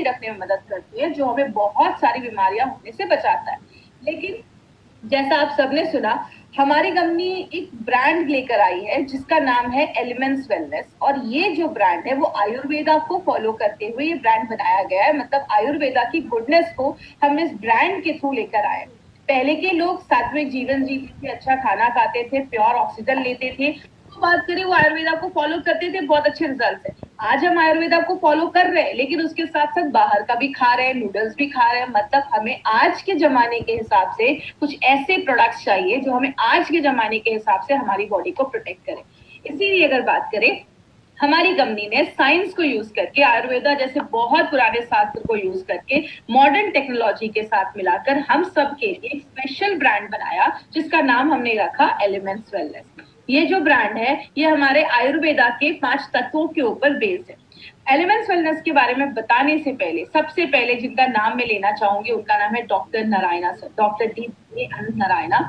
रखने में मदद करती है, जो हमें बहुत सारी बीमारियां होने से बचाता है। लेकिन जैसा आप सबने सुना, हमारी कंपनी एक ब्रांड लेकर आई है जिसका नाम है एलिमेंट्स वेलनेस, और ये जो ब्रांड है वो आयुर्वेदा को फॉलो करते हुए ये ब्रांड बनाया गया है। मतलब आयुर्वेदा की गुडनेस को हम इस ब्रांड के थ्रू लेकर आए। पहले के लोग सात्विक जीवन जीते थे, अच्छा खाना खाते थे, प्योर ऑक्सीजन लेते थे, तो बात करें वो आयुर्वेदा को फॉलो करते थे, बहुत अच्छे रिजल्ट है। आज हम आयुर्वेदा को फॉलो कर रहे हैं, लेकिन उसके साथ साथ बाहर का भी खा रहे हैं, नूडल्स भी खा रहे हैं। मतलब हमें आज के जमाने के हिसाब से कुछ ऐसे प्रोडक्ट्स चाहिए जो हमें आज के जमाने के हिसाब से हमारी बॉडी को प्रोटेक्ट करें। इसीलिए अगर बात करें, हमारी कंपनी ने साइंस को यूज करके, आयुर्वेदा जैसे बहुत पुराने शास्त्र को यूज करके, मॉडर्न टेक्नोलॉजी के साथ मिलाकर हम सब के लिए एक स्पेशल ब्रांड बनाया जिसका नाम हमने रखा एलिमेंट्स वेलनेस। ये जो ब्रांड है ये हमारे आयुर्वेदा के 5 तत्वों के ऊपर बेस्ड है। एलिमेंट्स वेलनेस के बारे में बताने से पहले सबसे पहले जिनका नाम मैं लेना चाहूंगी उनका नाम है doctor Narayana sir, doctor D Anant Narayana.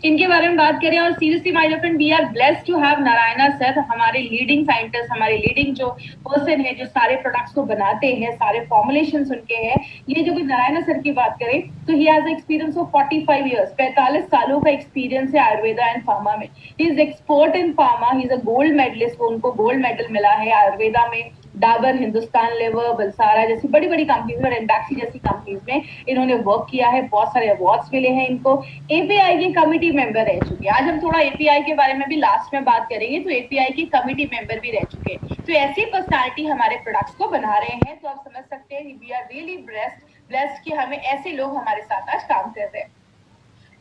इनके बारे में बात करें, और seriously my dear friend, we are blessed to have Narayana sir, हमारे लीडिंग साइंटिस्ट, हमारे लीडिंग जो पर्सन है जो सारे प्रोडक्ट्स को बनाते हैं, सारे फॉर्मुलेशंस उनके हैं। ये जो नारायणा सर की बात करें तो he has experience of 45 years, 45 सालों का एक्सपीरियंस है आयुर्वेदा एंड फार्मा में। He is expert in pharma, he is a gold medalist, उनको गोल्ड मेडल मिला है आयुर्वेदा में। डाबर, हिंदुस्तान लेवर, बलसारा जैसी बड़ी बड़ी कंपनीज में, रेंडैक्सी जैसी कंपनीज में इन्होंने वर्क किया है, बहुत सारे अवार्ड्स मिले हैं इनको। एपीआई के कमिटी मेंबर रह चुके हैं। आज हम थोड़ा एपीआई के बारे में भी लास्ट में बात करेंगे, तो एपीआई की कमिटी मेंबर भी रह चुके हैं। तो ऐसी पर्सनालिटी हमारे प्रोडक्ट्स को बना रहे हैं, तो आप समझ सकते हैं वी आर रियली ब्लेस्ड कि हमें ऐसे लोग हमारे साथ आज काम कर रहे हैं।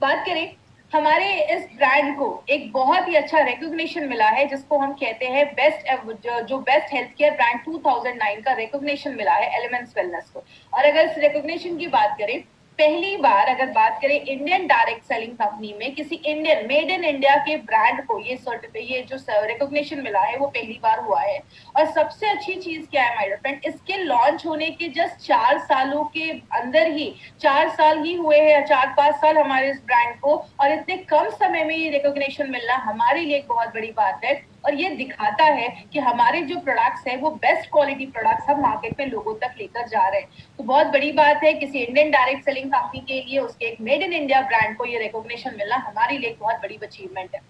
बात करें, हमारे इस ब्रांड को एक बहुत ही अच्छा रिकॉग्निशन मिला है जिसको हम कहते हैं बेस्ट हेल्थ केयर ब्रांड 2009 का रिकॉग्निशन मिला है एलिमेंट्स वेलनेस को। और अगर इस रिकॉग्निशन की बात करें, पहली बार अगर बात करें इंडियन डायरेक्ट सेलिंग कंपनी में किसी इंडियन मेड इन इंडिया के ब्रांड को ये जो रिकॉग्निशन मिला है वो पहली बार हुआ है। और सबसे अच्छी चीज क्या है माय डियर फ्रेंड, इसके लॉन्च होने के जस्ट 4 सालों के अंदर ही 4 साल ही हुए हैं, 4-5 साल हमारे इस ब्रांड को, और इतने कम समय में ये रिकॉग्निशन मिलना हमारे लिए एक बहुत बड़ी बात है। और ये दिखाता है कि हमारे जो प्रोडक्ट्स हैं वो बेस्ट क्वालिटी प्रोडक्ट्स हम मार्केट में लोगों तक लेकर जा रहे हैं। तो बहुत बड़ी बात है किसी इंडियन डायरेक्ट सेलिंग कंपनी के लिए उसके एक मेड इन इंडिया ब्रांड को ये रिकॉग्निशन मिलना हमारे लिए एक बहुत बड़ी अचीवमेंट है।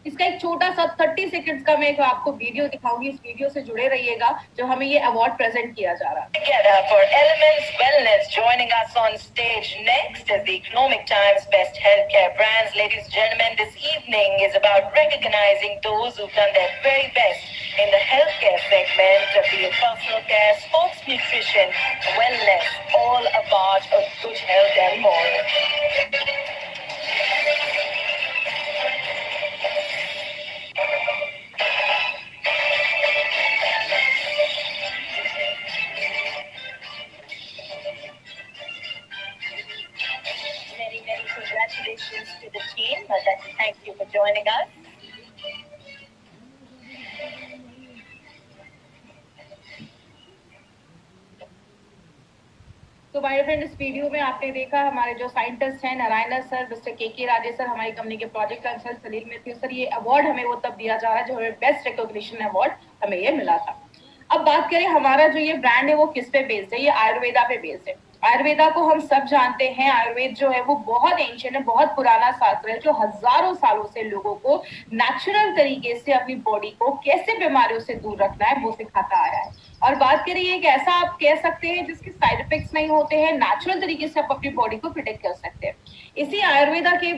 इसका एक छोटा सा 30 सेकंड्स का मैं आपको वीडियो दिखाऊंगी, इस वीडियो से जुड़े रहिएगा जो हमें ये अवार्ड प्रेजेंट किया जा रहा है। Together for Elements Wellness, joining us on stage next is the Economic Times Best Healthcare Brands. Ladies and gentlemen, this evening is about recognizing those who've done their very best in the healthcare segment, be it personal care, sports nutrition, wellness, all about a good health and more. Many congratulations to the team. I'd like to thank you for joining us. तो my friend, इस video में आपने देखा हमारे जो scientist हैं Narayana sir, mister के Rajesh sir, हमारी कंपनी के प्रोजेक्ट कंसल्टेंट सलील मित्तल सर, ये अवार्ड हमें वो तब दिया जा रहा है जो हमें बेस्ट रिकॉग्निशन अवार्ड हमें ये मिला था। अब बात करें हमारा जो ये ब्रांड है वो किस पे बेस्ड है, ये आयुर्वेदा पे बेस्ड है। आयुर्वेदा को हम सब जानते हैं, आयुर्वेद जो है वो बहुत एंशिएंट है, बहुत पुराना शास्त्र है जो हजारों सालों से लोगों को नेचुरल तरीके से अपनी बॉडी को कैसे बीमारियों से दूर रखना है वो सिखाता आया है। और बात करें एक ऐसा आप कह सकते हैं जिसके साइड इफेक्ट्स नहीं होते हैं, नेचुरल तरीके से आप अपनी बॉडी को प्रोटेक्ट कर सकते हैं। इसी आयुर्वेदा के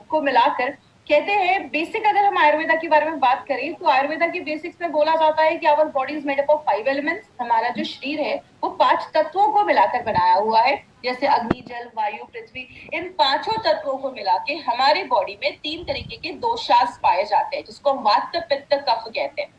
को मिलाकर कहते हैं बेसिक, अगर हम आयुर्वेदा के बारे में बात करें तो आयुर्वेदा के बेसिक्स में बोला जाता है कि our body is made up of 5 elements. हमारा जो शरीर है वो 5 तत्वों को मिलाकर बनाया हुआ है, जैसे अग्नि, जल, वायु, पृथ्वी। इन 5 तत्वों को मिला के हमारी बॉडी में 3 तरीके के दोषास पाए जाते हैं जिसको हम वात, पित्त, कफ कहते हैं।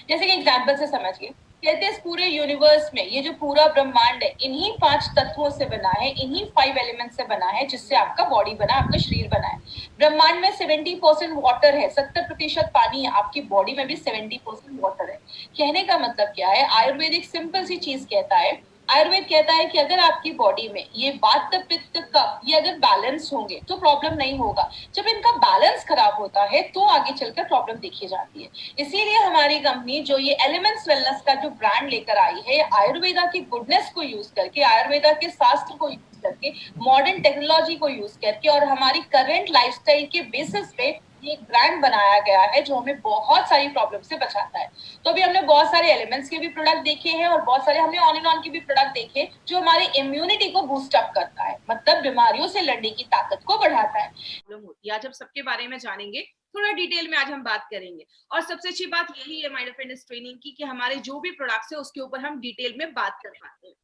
जैसे कि एग्जाम्पल से समझिए, कहते हैं इस पूरे यूनिवर्स में ये जो पूरा ब्रह्मांड है इन्हीं 5 तत्वों से बना है, इन्हीं 5 एलिमेंट से बना है जिससे आपका बॉडी बना, आपका शरीर बना है। ब्रह्मांड में 70% वाटर है, 70% पानी है, आपकी बॉडी में भी 70% वाटर है। कहने का मतलब क्या है, आयुर्वेदिक सिंपल सी चीज कहता है आयुर्वेद कहता है कि अगर आपकी बॉडी में ये वात पित्त कफ ये अगर बैलेंस होंगे तो प्रॉब्लम नहीं होगा। जब इनका बैलेंस खराब होता है तो आगे चलकर प्रॉब्लम देखी जाती है। इसीलिए हमारी कंपनी जो ये एलिमेंट्स वेलनेस का जो ब्रांड लेकर आई है, आयुर्वेदा की गुडनेस को यूज करके, आयुर्वेदा के शास्त्र को यूज करके, मॉडर्न टेक्नोलॉजी को यूज करके और हमारी करंट लाइफस्टाइल के बेसिस पे एक ब्रांड बनाया गया है जो हमें बहुत सारी प्रॉब्लम से बचाता है। तो अभी हमने बहुत सारे एलिमेंट्स के भी प्रोडक्ट देखे हैं और बहुत सारे हमने ऑन एंड ऑन के भी प्रोडक्ट देखे जो हमारी इम्यूनिटी को बूस्ट अप करता है, मतलब बीमारियों से लड़ने की ताकत को बढ़ाता है। प्रॉब्लम होती है, आज हम सबके बारे में जानेंगे, थोड़ा डिटेल में आज हम बात करेंगे। और सबसे अच्छी बात यही है माय डियर फ्रेंड इस ट्रेनिंग की कि हमारे जो भी प्रोडक्ट्स है उसके ऊपर हम डिटेल में बात कर पाते हैं।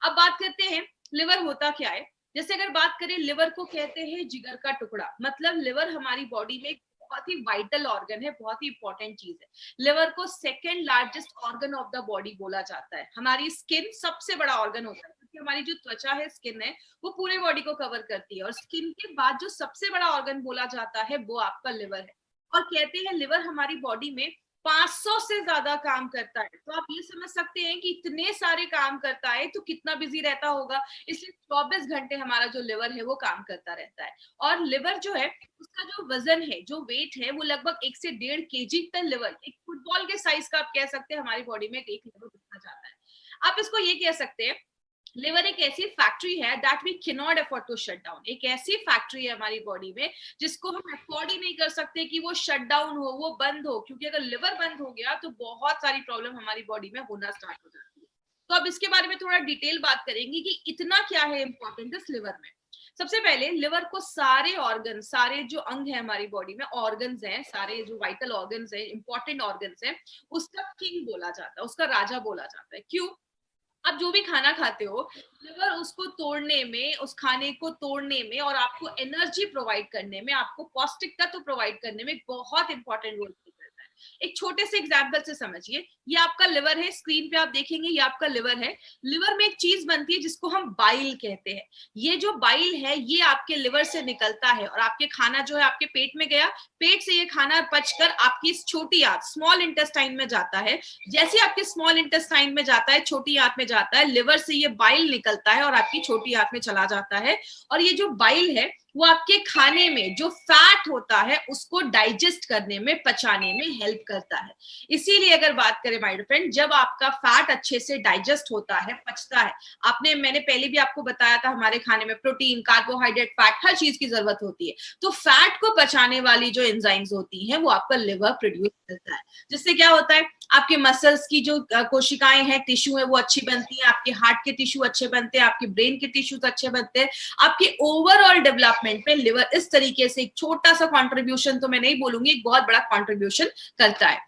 अब बात करते हैं लिवर होता क्या है। जैसे अगर बात करें, लिवर को कहते हैं जिगर का टुकड़ा, मतलब लिवर हमारी बॉडी में बहुत ही वाइटल ऑर्गन है, बहुत ही इंपॉर्टेंट चीज है। लिवर को second largest organ of the body बोला जाता है। हमारी स्किन सबसे बड़ा ऑर्गन होता है क्योंकि हमारी जो त्वचा है, स्किन है, वो पूरे बॉडी को कवर करती है। और स्किन के बाद जो सबसे बड़ा ऑर्गन बोला जाता है वो आपका लिवर है। और कहते हैं लिवर हमारी बॉडी में 500 से ज्यादा काम करता है। तो आप ये समझ सकते हैं कि इतने सारे काम करता है तो कितना बिजी रहता होगा। इसलिए 24 घंटे हमारा जो लिवर है वो काम करता रहता है। और लिवर जो है उसका जो वजन है, जो वेट है, वो लगभग 1 से 1.5 kg तक लिवर, एक फुटबॉल के साइज का आप कह सकते हैं हमारी बॉडी में एक लिवर देखा जाता है। आप इसको ये कह सकते हैं, लिवर एक ऐसी फैक्ट्री है that we can not afford to shut down. एक ऐसी फैक्ट्री है हमारी बॉडी में जिसको हम अफोर्ड ही नहीं कर सकते कि वो शट डाउन हो, वो बंद हो, क्योंकि अगर लिवर बंद हो गया तो बहुत सारी प्रॉब्लम हमारी बॉडी में होना स्टार्ट हो जाती है। तो अब इसके बारे में थोड़ा डिटेल बात करेंगे कि इतना क्या है इंपॉर्टेंट इस लिवर में। सबसे पहले लिवर को सारे ऑर्गन, सारे जो अंग है हमारी बॉडी में, ऑर्गन्स हैं, सारे जो वाइटल ऑर्गन्स हैं, इंपॉर्टेंट ऑर्गन्स हैं, उसका किंग बोला जाता है, उसका राजा बोला जाता है। क्यों? आप जो भी खाना खाते हो, लिवर उसको तोड़ने में, उस खाने को तोड़ने में और आपको एनर्जी प्रोवाइड करने में, आपको पौष्टिक तत्व प्रोवाइड करने में बहुत इंपॉर्टेंट रोल प्ले करता है। एक छोटे से एग्जांपल से समझिए, ये आपका लिवर है, स्क्रीन पे आप देखेंगे ये आपका लिवर है। लिवर में एक चीज बनती है जिसको हम बाइल कहते हैं। ये जो बाइल है ये आपके लिवर से निकलता है और आपके खाना जो है आपके पेट में गया, पेट से ये खाना पचकर आपकी छोटी आंत, स्मॉल इंटेस्टाइन में जाता है। जैसे आपके स्मॉल इंटेस्टाइन में जाता है, छोटी आंत में जाता है, लिवर से ये बाइल निकलता है और आपकी छोटी आंत में चला जाता है। और ये जो बाइल है वो आपके खाने में जो फैट होता है उसको डाइजेस्ट करने में, पचाने में हेल्प करता है। इसीलिए अगर बात करें माय डियर फ्रेंड, जब आपका फैट अच्छे से डाइजेस्ट होता है, पचता है, मैंने पहले भी आपको बताया था हमारे खाने में प्रोटीन, कार्बोहाइड्रेट, फैट, हर चीज की जरूरत होती है। तो फैट को पचाने वाली जो एंजाइम्स होती हैं वो आपका लिवर प्रोड्यूस करता है। जिससे क्या होता है, आपके मसल्स की जो कोशिकाएं हैं, टिश्यू है, वो अच्छी बनती है, आपके हार्ट के टिश्यू अच्छे बनते हैं, आपके ब्रेन के टिश्यूज अच्छे बनते हैं। आपके ओवरऑल डेवलपमेंट में लिवर इस तरीके से एक छोटा सा कंट्रीब्यूशन, तो मैं नहीं बोलूंगी, एक बहुत बड़ा कंट्रीब्यूशन करता है।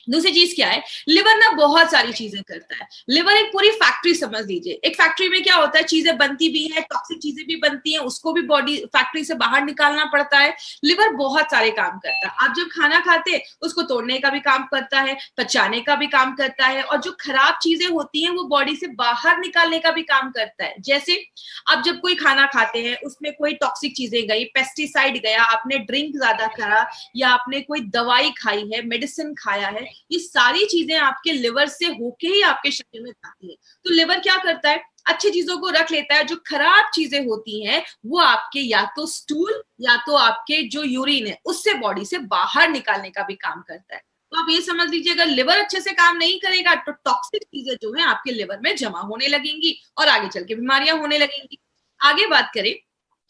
दूसरी चीज क्या है, लिवर ना बहुत सारी चीजें करता है। लिवर एक पूरी फैक्ट्री समझ लीजिए। एक फैक्ट्री में क्या होता है, चीजें बनती भी है, टॉक्सिक चीजें भी बनती हैं, उसको भी बॉडी फैक्ट्री से बाहर निकालना पड़ता है। लिवर बहुत सारे काम करता है। आप जब खाना खाते हैं उसको तोड़ने का भी काम करता है, पचाने का भी काम करता है, और जो खराब चीजें होती हैं वो बॉडी से बाहर निकालने का भी काम करता है। जैसे आप जब कोई खाना खाते हैं उसमें कोई टॉक्सिक चीजें गई, पेस्टिसाइड गया, आपने ड्रिंक ज्यादा करा या आपने कोई दवाई खाई है, मेडिसिन खाया है, ये सारी चीजें आपके लिवर से होके ही आपके शरीर में जाती है। तो लिवर क्या करता है, अच्छी चीजों को रख लेता है, जो खराब चीजें होती हैं वो आपके या तो स्टूल या तो आपके जो यूरिन है उससे बॉडी से बाहर निकालने का भी काम करता है। तो आप ये समझ लीजिए, अगर लिवर अच्छे से काम नहीं करेगा तो टॉक्सिक चीजें जो है आपके लिवर में जमा होने लगेंगी और आगे चल के बीमारियां होने लगेंगी। आगे बात करें,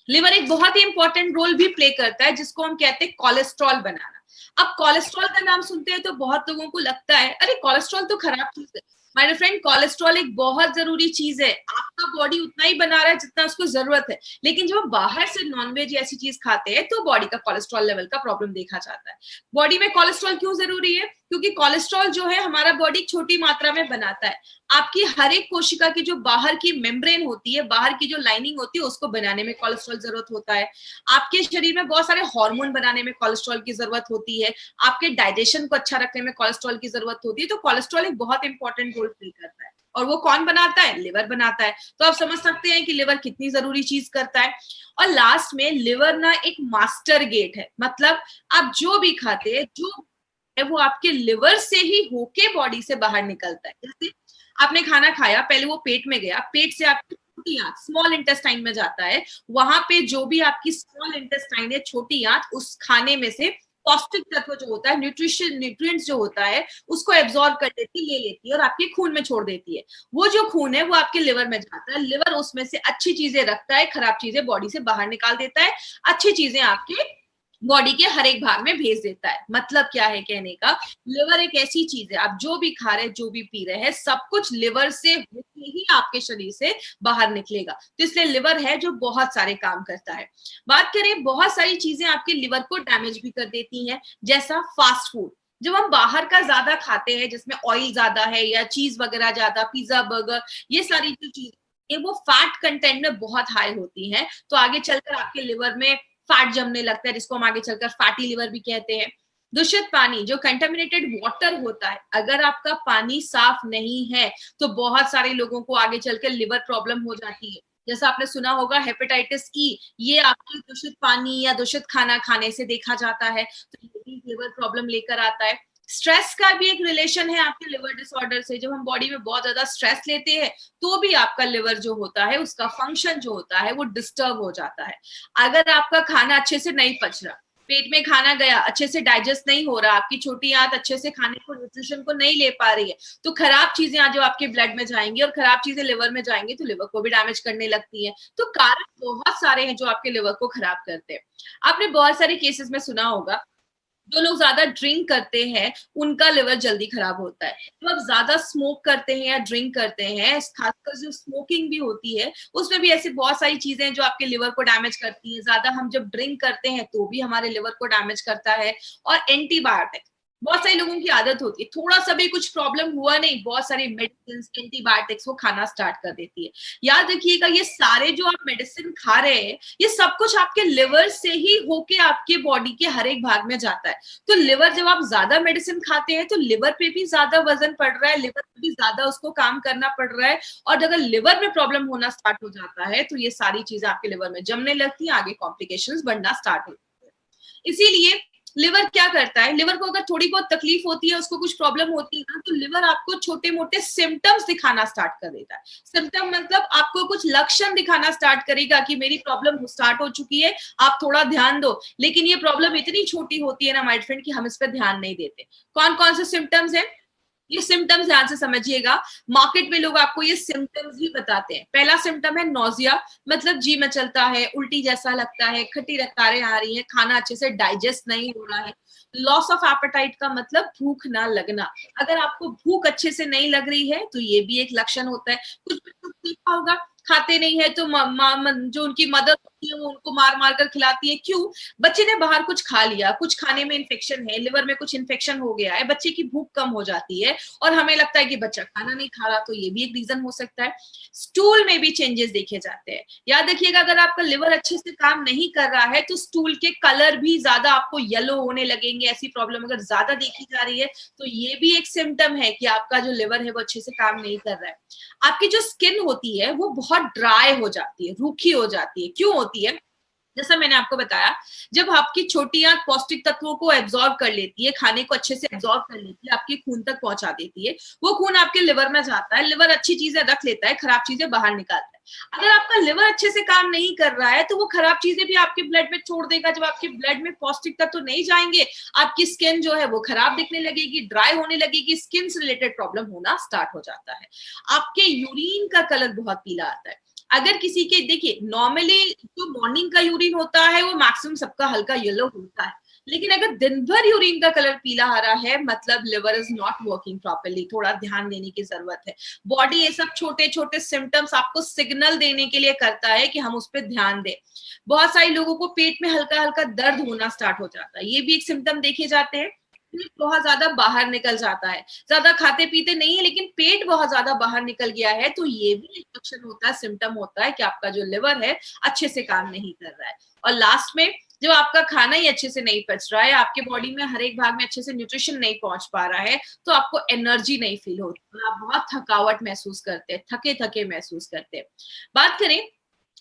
लिवर एक बहुत ही इंपॉर्टेंट रोल भी प्ले करता है जिसको हम कहते हैं कोलेस्ट्रॉल बनाना। अब कोलेस्ट्रॉल का नाम सुनते हैं तो बहुत लोगों को लगता है अरे कोलेस्ट्रॉल तो खराब चीज है। माय फ्रेंड, कोलेस्ट्रॉल एक बहुत जरूरी चीज है। आपका बॉडी उतना ही बना रहा है जितना उसको जरूरत है, लेकिन जब हम बाहर से नॉनवेज ऐसी चीज खाते हैं तो बॉडी का कोलेस्ट्रॉल लेवल का प्रॉब्लम देखा जाता है। बॉडी में कोलेस्ट्रॉल क्यों जरूरी है? क्योंकि कोलेस्ट्रॉल जो है हमारा बॉडी छोटी मात्रा में बनाता है। आपकी हर एक कोशिका की जो बाहर की मेम्ब्रेन होती है, बाहर की जो लाइनिंग होती है, उसको बनाने में कोलेस्ट्रॉल जरूरत होता है। आपके शरीर में बहुत सारे हार्मोन बनाने में कोलेस्ट्रॉल की जरूरत होती है। आपके डाइजेशन को अच्छा रखने में कोलेस्ट्रॉल की जरूरत होती है। तो कोलेस्ट्रॉल एक बहुत इंपॉर्टेंट रोल प्ले करता है। और वो कौन बनाता है? लिवर बनाता है। तो आप समझ सकते हैं कि लिवर कितनी जरूरी चीज करता है। और लास्ट में लिवर ना एक मास्टर गेट है, मतलब आप जो भी खाते हैं, जो है वो आपके लिवर से ही होके बॉडी से बाहर निकलता है। जैसे आपने खाना खाया, पहले वो पेट में गया, पेट से आपकी छोटी आंत स्मॉल इंटेस्टाइन में जाता है, वहां पे जो भी आपकी स्मॉल इंटेस्टाइन है, छोटी आंत, उस खाने में से पौष्टिक तत्व जो होता है, न्यूट्रिएंट्स जो होता है, उसको एब्जॉर्ब कर लेती, ले लेती है और आपके खून में छोड़ देती है। वो जो खून है वो आपके लिवर में जाता है, लिवर उसमें से अच्छी चीजें रखता है, खराब चीजें बॉडी से बाहर निकाल देता है, अच्छी चीजें आपके बॉडी के हर एक भाग में भेज देता है। मतलब क्या है कहने का, लिवर एक ऐसी चीज है, आप जो भी खा रहे हैं, जो भी पी रहे हैं, सब कुछ लिवर से होके ही आपके शरीर से बाहर निकलेगा। तो इसलिए लिवर है जो बहुत सारे काम करता है। बात करें, बहुत सारी चीजें आपके लिवर को डैमेज भी कर देती हैं, जैसा फास्ट फूड। जब हम बाहर का ज्यादा खाते हैं, जिसमें ऑयल ज्यादा है या चीज वगैरह ज्यादा, पिज्जा, बर्गर, ये सारी जो चीजें वो फैट कंटेंट में बहुत हाई होती हैं, तो आगे चलकर आपके लिवर में फैट जमने लगता है, जिसको हम आगे चलकर फैटी लिवर भी कहते हैं। दूषित पानी, जो कंटेमिनेटेड वाटर होता है, अगर आपका पानी साफ नहीं है तो बहुत सारे लोगों को आगे चलकर लिवर प्रॉब्लम हो जाती है। जैसा आपने सुना होगा हेपेटाइटिस ई, ये आपके दूषित पानी या दूषित खाना खाने से देखा जाता है, तो ये भी लिवर प्रॉब्लम लेकर आता है। स्ट्रेस का भी एक रिलेशन है आपके लिवर डिसऑर्डर से। जब हम बॉडी में बहुत ज्यादा स्ट्रेस लेते हैं तो भी आपका लिवर जो होता है, उसका फंक्शन जो होता है वो डिस्टर्ब हो जाता है। अगर आपका खाना अच्छे से नहीं पच रहा, पेट में खाना गया, अच्छे से डाइजेस्ट नहीं हो रहा, आपकी छोटी आंत अच्छे से खाने को, न्यूट्रिशन को नहीं ले पा रही है, तो खराब चीजें आज जो आपके ब्लड में जाएंगी और खराब चीजें लिवर में जाएंगी तो लिवर को भी डैमेज करने लगती है। तो कारण बहुत सारे हैं जो आपके लिवर को खराब करते हैं। आपने बहुत सारे केसेस में सुना होगा, जो लोग ज्यादा ड्रिंक करते हैं उनका लिवर जल्दी खराब होता है। तो आप ज्यादा स्मोक करते हैं या ड्रिंक करते हैं, खासकर जो स्मोकिंग भी होती है, उसमें भी ऐसी बहुत सारी चीजें हैं जो आपके लिवर को डैमेज करती हैं। ज्यादा हम जब ड्रिंक करते हैं तो भी हमारे लिवर को डैमेज करता है। और एंटीबायोटिक, बहुत सारे लोगों की आदत होती है, थोड़ा सा भी कुछ प्रॉब्लम हुआ नहीं, बहुत सारी मेडिसिन, एंटीबायोटिक्स वो खाना स्टार्ट कर देती है। याद रखिएगा, ये सारे जो आप मेडिसिन खा रहे हैं, ये सब कुछ आपके लिवर से ही होके आपके बॉडी के हर एक भाग में जाता है। तो लिवर, जब आप ज्यादा मेडिसिन खाते हैं तो लिवर पे भी ज्यादा वजन पड़ रहा है, लिवर पे भी ज्यादा उसको काम करना पड़ रहा है, और अगर लिवर में प्रॉब्लम होना स्टार्ट हो जाता है तो ये सारी चीजें आपके लिवर में जमने लगती हैं, आगे कॉम्प्लिकेशंस बढ़ना स्टार्ट होती है। इसीलिए लिवर क्या करता है, लिवर को अगर थोड़ी बहुत तकलीफ होती है, उसको कुछ प्रॉब्लम होती है ना, तो लिवर आपको छोटे मोटे सिम्टम्स दिखाना स्टार्ट कर देता है। सिम्टम मतलब आपको कुछ लक्षण दिखाना स्टार्ट करेगा कि मेरी प्रॉब्लम स्टार्ट हो चुकी है, आप थोड़ा ध्यान दो। लेकिन ये प्रॉब्लम इतनी छोटी होती है ना माय फ्रेंड, कि हम इस पर ध्यान नहीं देते। कौन कौन से सिम्टम्स है, ये सिम्टम्स ध्यान से समझिएगा। मार्केट में लोग आपको ये सिम्टम्स ही बताते हैं। पहला सिम्टम है नोजिया, मतलब जी में चलता है, उल्टी जैसा लगता है, खट्टी रकारें आ रही हैं, खाना अच्छे से डाइजेस्ट नहीं हो रहा है। लॉस ऑफ एपेटाइट का मतलब भूख ना लगना, अगर आपको भूख अच्छे से नहीं लग रही है तो ये भी एक लक्षण होता है। कुछ बच्चों को देखा होगा, खाते नहीं है तो जो उनकी मदर होती है वो उनको मार मार कर खिलाती है। क्यों? बच्चे ने बाहर कुछ खा लिया, कुछ खाने में इन्फेक्शन है, लिवर में कुछ इन्फेक्शन हो गया है, बच्चे की भूख कम हो जाती है और हमें लगता है कि बच्चा खाना नहीं खा रहा, तो ये भी एक रीजन हो सकता है। स्टूल में भी चेंजेस देखे जाते हैं। याद रखिएगा, अगर आपका लिवर अच्छे से काम नहीं कर रहा है तो स्टूल के कलर भी ज्यादा आपको येलो होने लगेंगे। ऐसी प्रॉब्लम अगर ज्यादा देखी जा रही है तो ये भी एक सिम्टम है कि आपका जो लिवर है वो अच्छे से काम नहीं कर रहा है। आपकी जो स्किन होती है वो बहुत ड्राई हो जाती है, रूखी हो जाती है। क्यों होती है? जैसा मैंने आपको बताया, जब आपकी छोटी आंत पौष्टिक तत्वों को एब्जॉर्ब कर लेती है, खाने को अच्छे से एब्जॉर्ब कर लेती है, आपके खून तक पहुंचा देती है, वो खून आपके लिवर में जाता है, लिवर अच्छी चीजें रख लेता है, खराब चीजें बाहर निकालता है। अगर आपका लिवर अच्छे से काम नहीं कर रहा है तो वो खराब चीजें भी आपके ब्लड में छोड़ देगा। जब आपके ब्लड में पौष्टिक तत्व नहीं जाएंगे, आपकी स्किन जो है वो खराब दिखने लगेगी, ड्राई होने लगेगी, स्किन से रिलेटेड प्रॉब्लम होना स्टार्ट हो जाता है। आपके यूरिन का कलर बहुत पीला आता है। अगर किसी के, देखिए नॉर्मली जो मॉर्निंग का यूरिन होता है वो मैक्सिमम सबका हल्का येलो होता है, लेकिन अगर दिन भर यूरिन का कलर पीला आ रहा है मतलब liver is not working properly, थोड़ा ध्यान देने की जरूरत है। बॉडी ये सब छोटे छोटे सिम्टम्स आपको सिग्नल देने के लिए करता है कि हम उस पर ध्यान दें। बहुत सारे लोगों को पेट में हल्का हल्का दर्द होना स्टार्ट हो जाता है, ये भी एक सिम्टम देखे जाते हैं। पेट बहुत ज्यादा बाहर निकल जाता है, ज्यादा खाते पीते नहीं है लेकिन पेट बहुत ज्यादा बाहर निकल गया है, तो ये भी एक लक्षण होता है, सिम्टम होता है कि आपका जो लिवर है अच्छे से काम नहीं कर रहा है। और लास्ट में, जब आपका खाना ही अच्छे से नहीं पच रहा है, आपके बॉडी में हर एक भाग में अच्छे से न्यूट्रिशन नहीं पहुंच पा रहा है, तो आपको एनर्जी नहीं फील होती, आप बहुत थकावट महसूस करते हैं, थके थके महसूस करते हैं। बात करें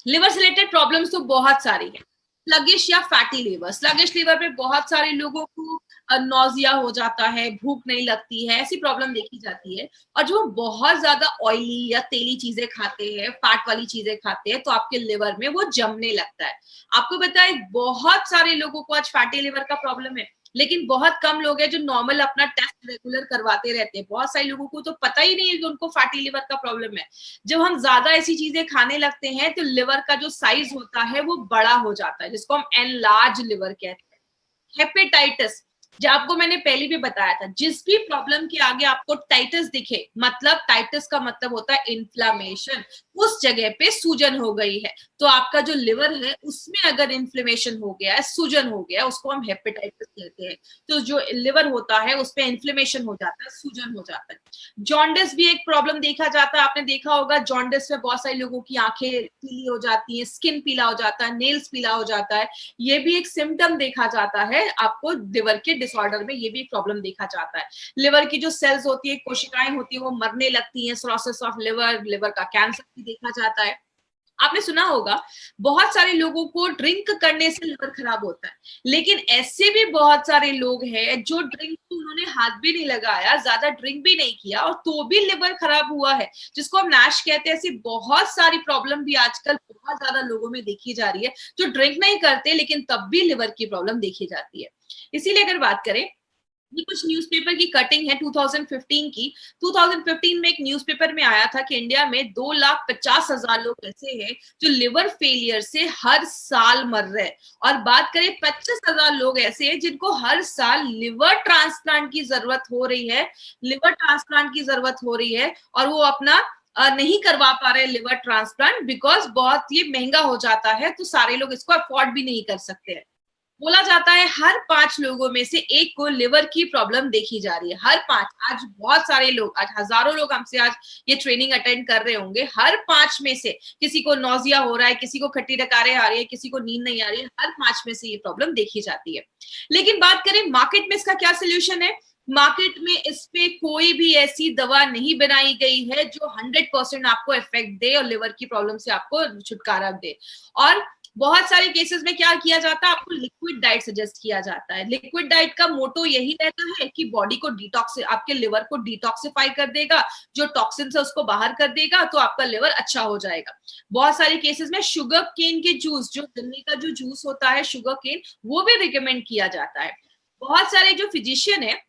लिवर से रिलेटेड प्रॉब्लम्स तो बहुत सारी है। स्लगिश या फैटी लिवर। स्लगिश लिवर में बहुत सारे लोगों को नौजिया हो जाता है, भूख नहीं लगती है, ऐसी प्रॉब्लम देखी जाती है। और जो बहुत ज्यादा ऑयली या तेली चीजें खाते हैं, फैट वाली चीजें खाते हैं, तो आपके लिवर में वो जमने लगता है। आपको बताए बहुत सारे लोगों को आज फैटी लिवर का प्रॉब्लम है, लेकिन बहुत कम लोग हैं जो नॉर्मल अपना टेस्ट रेगुलर करवाते रहते हैं। बहुत सारे लोगों को तो पता ही नहीं है कि उनको फैटी लिवर का प्रॉब्लम है। जब हम ज्यादा ऐसी चीजें खाने लगते हैं तो लिवर का जो साइज होता है वो बड़ा हो जाता है, जिसको हम एनलार्ज लिवर कहते हैं। हेपेटाइटिस, जो आपको मैंने पहले भी बताया था, जिस भी प्रॉब्लम के आगे आपको टाइटिस दिखे, मतलब टाइटिस का मतलब होता है इन्फ्लामेशन, उस जगह पे सूजन हो गई है, तो आपका जो लिवर है उसमें अगर इन्फ्लेमेशन हो गया है, सूजन हो गया है, उसको हम हेपेटाइटिस कहते हैं। तो जो लिवर होता है उसपे इन्फ्लेमेशन हो जाता है, सूजन हो जाता है। जॉन्डिस भी एक प्रॉब्लम देखा जाता है। आपने देखा होगा जॉन्डिस में बहुत सारे लोगों की आंखें पीली हो जाती हैं, स्किन पीला हो जाता है, नेल्स पीला हो जाता है। ये भी एक सिम्टम देखा जाता है आपको लिवर के डिसऑर्डर में, ये भी एक प्रॉब्लम देखा जाता है। लिवर की जो सेल्स होती है, कोशिकाएं होती है, वो मरने लगती हैं, सिरोसिस ऑफ लिवर, लिवर का कैंसर भी देखा जाता है। आपने सुना होगा बहुत सारे लोगों को ड्रिंक करने से लिवर खराब होता है, लेकिन ऐसे भी बहुत सारे लोग हैं जो ड्रिंक को उन्होंने हाथ भी नहीं लगाया, ज्यादा ड्रिंक भी नहीं किया, और तो भी लिवर खराब हुआ है, जिसको हम नैश कहते हैं। ऐसी बहुत सारी प्रॉब्लम भी आजकल बहुत ज्यादा लोगों में देखी जा रही है, जो ड्रिंक नहीं करते लेकिन तब भी लिवर की प्रॉब्लम देखी जाती है। इसीलिए अगर बात करें, ये कुछ न्यूज़पेपर की कटिंग है 2015 की। 2015 में एक न्यूज़पेपर में आया था कि इंडिया में 2,50,000 लोग ऐसे हैं जो लिवर फेलियर से हर साल मर रहे हैं, और बात करें 25,000 लोग ऐसे हैं जिनको हर साल लिवर ट्रांसप्लांट की जरूरत हो रही है, लिवर ट्रांसप्लांट की जरूरत हो रही है, और वो अपना नहीं करवा पा रहे लिवर ट्रांसप्लांट, बिकॉज बहुत ये महंगा हो जाता है, तो सारे लोग इसको अफोर्ड भी नहीं कर सकते हैं। बोला जाता है हर 5 लोगों में से एक को लिवर की प्रॉब्लम देखी जा रही है, हर 5। आज बहुत सारे लोग, आज हजारों लोग हमसे आज ये ट्रेनिंग अटेंड कर रहे होंगे, हर 5 में से किसी को नौजिया हो रहा है, किसी को खट्टी डकारें आ रही है, किसी को नींद नहीं आ रही है, हर 5 में से ये प्रॉब्लम देखी जाती है। लेकिन बात करें मार्केट में इसका क्या सोल्यूशन है, मार्केट में इस पे कोई भी ऐसी दवा नहीं बनाई गई है जो 100% आपको इफेक्ट दे और लिवर की प्रॉब्लम से आपको छुटकारा दे। और बहुत सारे केसेस में क्या किया जाता है, आपको लिक्विड डाइट सजेस्ट किया जाता है। लिक्विड डाइट का मोटो यही रहता है कि बॉडी को डिटॉक्स, आपके लिवर को डिटॉक्सिफाई कर देगा, जो टॉक्सिन है उसको बाहर कर देगा, तो आपका लिवर अच्छा हो जाएगा। बहुत सारे केसेस में शुगर केन के जूस, जो गन्ने का जो जूस होता है शुगर केन, वो भी रिकमेंड किया जाता है। बहुत सारे जो फिजिशियन है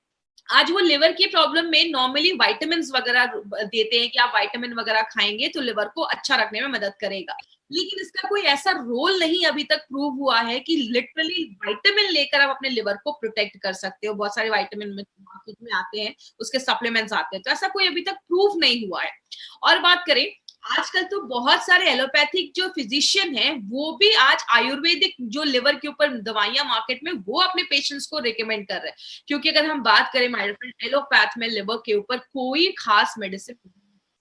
आज वो लिवर की प्रॉब्लम में नॉर्मली विटामिन वगैरह देते हैं कि आप विटामिन वगैरह खाएंगे तो लिवर को अच्छा रखने में मदद करेगा, लेकिन इसका कोई ऐसा रोल नहीं अभी तक प्रूव हुआ है कि लिटरली विटामिन लेकर आप अपने लिवर को प्रोटेक्ट कर सकते हो। बहुत सारे विटामिन मार्केट में आते हैं, उसके सप्लीमेंट्स आते हैं, तो ऐसा कोई अभी तक प्रूव नहीं हुआ है। और बात करें, आजकल तो बहुत सारे एलोपैथिक जो फिजिशियन हैं वो भी आज आयुर्वेदिक जो लिवर के ऊपर दवाइयां मार्केट में वो अपने पेशेंट्स को रिकमेंड कर रहे हैं, क्योंकि अगर हम बात करें माय फ्रेंड, एलोपैथ में लिवर के ऊपर कोई खास मेडिसिन,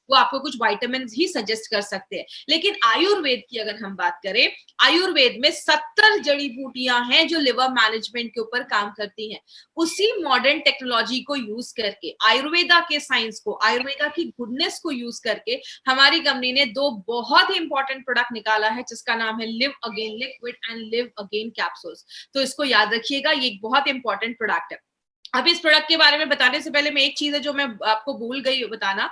वो आपको कुछ विटामिन ही सजेस्ट कर सकते हैं। लेकिन आयुर्वेद की अगर हम बात करें, आयुर्वेद में 70 जड़ी बूटियां हैं जो लिवर मैनेजमेंट के ऊपर काम करती हैं। उसी मॉडर्न टेक्नोलॉजी को यूज करके, आयुर्वेदा के साइंस को, आयुर्वेदा की गुडनेस को यूज करके हमारी कंपनी ने 2 बहुत ही इंपॉर्टेंट प्रोडक्ट निकाला है, जिसका नाम है live again liquid and live again capsules. तो इसको याद रखिएगा, ये एक बहुत इंपॉर्टेंट प्रोडक्ट है। अब इस प्रोडक्ट के बारे में बताने से पहले मैं एक चीज है जो मैं आपको भूल गई बताना,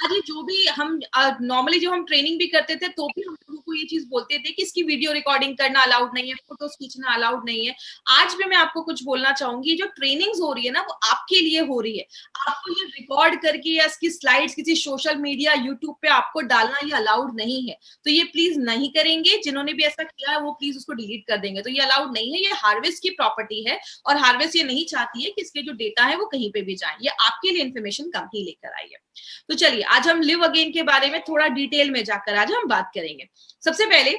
आज जो भी हम नॉर्मली जो हम ट्रेनिंग भी करते थे तो भी हम लोगों को ये चीज बोलते थे कि इसकी वीडियो रिकॉर्डिंग करना अलाउड नहीं है, फोटोज खींचना अलाउड नहीं है। आज भी मैं आपको कुछ बोलना चाहूंगी, जो ट्रेनिंग्स हो रही है ना वो आपके लिए हो रही है। आपको ये रिकॉर्ड करके या इसकी स्लाइड्स किसी सोशल मीडिया यूट्यूब पे आपको डालना ये अलाउड नहीं है, तो ये प्लीज नहीं करेंगे। जिन्होंने भी ऐसा किया है वो प्लीज उसको डिलीट कर देंगे, तो ये अलाउड नहीं है। ये हार्वेस्ट की प्रॉपर्टी है और हार्वेस्ट ये नहीं चाहती है कि इसके जो डेटा है वो कहीं पे भी जाए, ये आपके लिए इन्फॉर्मेशन कंपनी लेकर आई है। तो चलिए आज हम लिव अगेन के बारे में थोड़ा डिटेल में जाकर आज हम बात करेंगे। सबसे पहले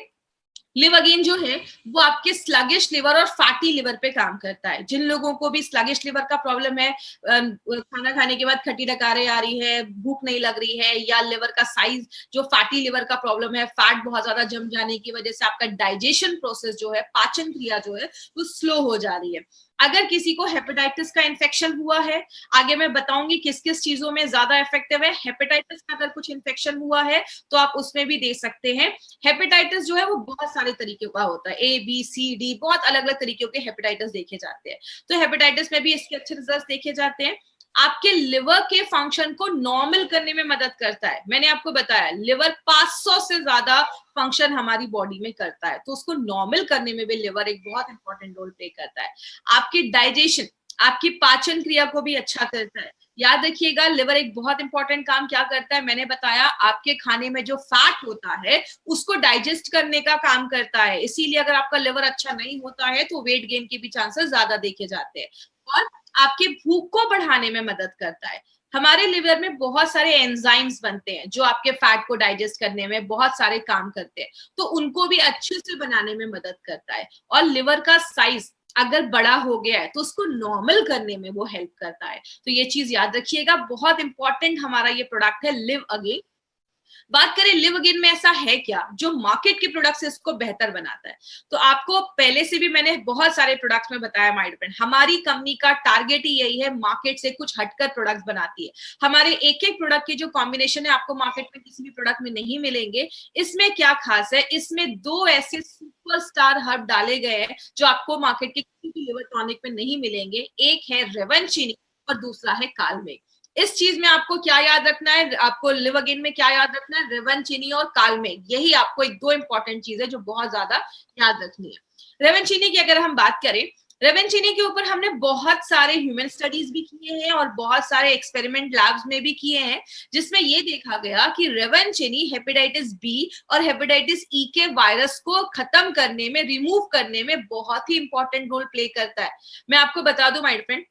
लिव अगेन जो है वो आपके स्लगिश लिवर और फैटी लिवर पे काम करता है। जिन लोगों को भी स्लगिश लिवर का प्रॉब्लम है, खाना खाने के बाद खट्टी डकारें आ रही है, भूख नहीं लग रही है, या लिवर का साइज जो फैटी लिवर का प्रॉब्लम है, फैट बहुत ज्यादा जम जाने की वजह से आपका डाइजेशन प्रोसेस जो है, पाचन क्रिया जो है वो स्लो हो जा रही है, अगर किसी को हेपेटाइटिस का इन्फेक्शन हुआ है, आगे मैं बताऊंगी किस किस चीजों में ज्यादा इफेक्टिव है। हेपेटाइटिस का अगर कुछ इन्फेक्शन हुआ है तो आप उसमें भी दे सकते हैं। हेपेटाइटिस जो है वो बहुत सारे तरीके का होता है, ABCD, बहुत अलग अलग तरीके के हेपेटाइटिस देखे जाते हैं। तो हेपेटाइटिस में भी इसके अच्छे रिजल्ट देखे जाते हैं। आपके लिवर के फंक्शन को नॉर्मल करने में मदद करता है। मैंने आपको बताया लिवर 500 से ज्यादा फंक्शन हमारी बॉडी में करता है, तो उसको नॉर्मल करने में भी लिवर एक बहुत इंपॉर्टेंट रोल प्ले करता है। आपकी डाइजेशन, आपकी पाचन क्रिया को भी अच्छा करता है। याद रखिएगा लिवर एक बहुत इंपॉर्टेंट काम क्या करता है, मैंने बताया आपके खाने में जो फैट होता है उसको डाइजेस्ट करने का काम करता है। इसीलिए अगर आपका लिवर अच्छा नहीं होता है तो वेट गेन के भी चांसेस ज्यादा देखे जाते हैं। और आपके भूख को बढ़ाने में मदद करता है। हमारे लिवर में बहुत सारे एंजाइम्स बनते हैं जो आपके फैट को डाइजेस्ट करने में बहुत सारे काम करते हैं, तो उनको भी अच्छे से बनाने में मदद करता है। और लिवर का साइज अगर बड़ा हो गया है तो उसको नॉर्मल करने में वो हेल्प करता है। तो ये चीज याद रखिएगा, बहुत इंपॉर्टेंट हमारा ये प्रोडक्ट है लिव अगेन। बात करें लिव अगेन में ऐसा है क्या जो मार्केट के प्रोडक्ट से इसको बेहतर बनाता है। तो आपको पहले से भी मैंने बहुत सारे प्रोडक्ट्स में बताया माय डियर फ्रेंड, हमारी कंपनी का टारगेट ही यही है, मार्केट से कुछ हटकर प्रोडक्ट्स बनाती है। हमारे एक एक प्रोडक्ट के जो कॉम्बिनेशन है आपको मार्केट में किसी भी प्रोडक्ट में नहीं मिलेंगे। इसमें क्या खास है, इसमें 2 ऐसे सुपरस्टार हर्ब डाले गए हैं जो आपको मार्केट के किसी भी लिवर टॉनिक में नहीं मिलेंगे। एक है रेवेंचिनी और दूसरा है कालमेघ। इस चीज में आपको क्या याद रखना है, आपको लिव अगेन में क्या याद रखना है, रेवेंचिनी और कालमेघ, यही आपको एक 2 इंपॉर्टेंट चीज है जो बहुत ज्यादा याद रखनी है। रेवेंचिनी की अगर हम बात करें, रेवेंचिनी के ऊपर हमने बहुत सारे ह्यूमन स्टडीज भी किए हैं और बहुत सारे एक्सपेरिमेंट लैब्स में भी किए हैं, जिसमें ये देखा गया कि रेवेंचिनी हेपेटाइटिस बी और हेपेटाइटिस ई के वायरस को खत्म करने में, रिमूव करने में बहुत ही इंपॉर्टेंट रोल प्ले करता है। मैं आपको बता दूं माय फ्रेंड,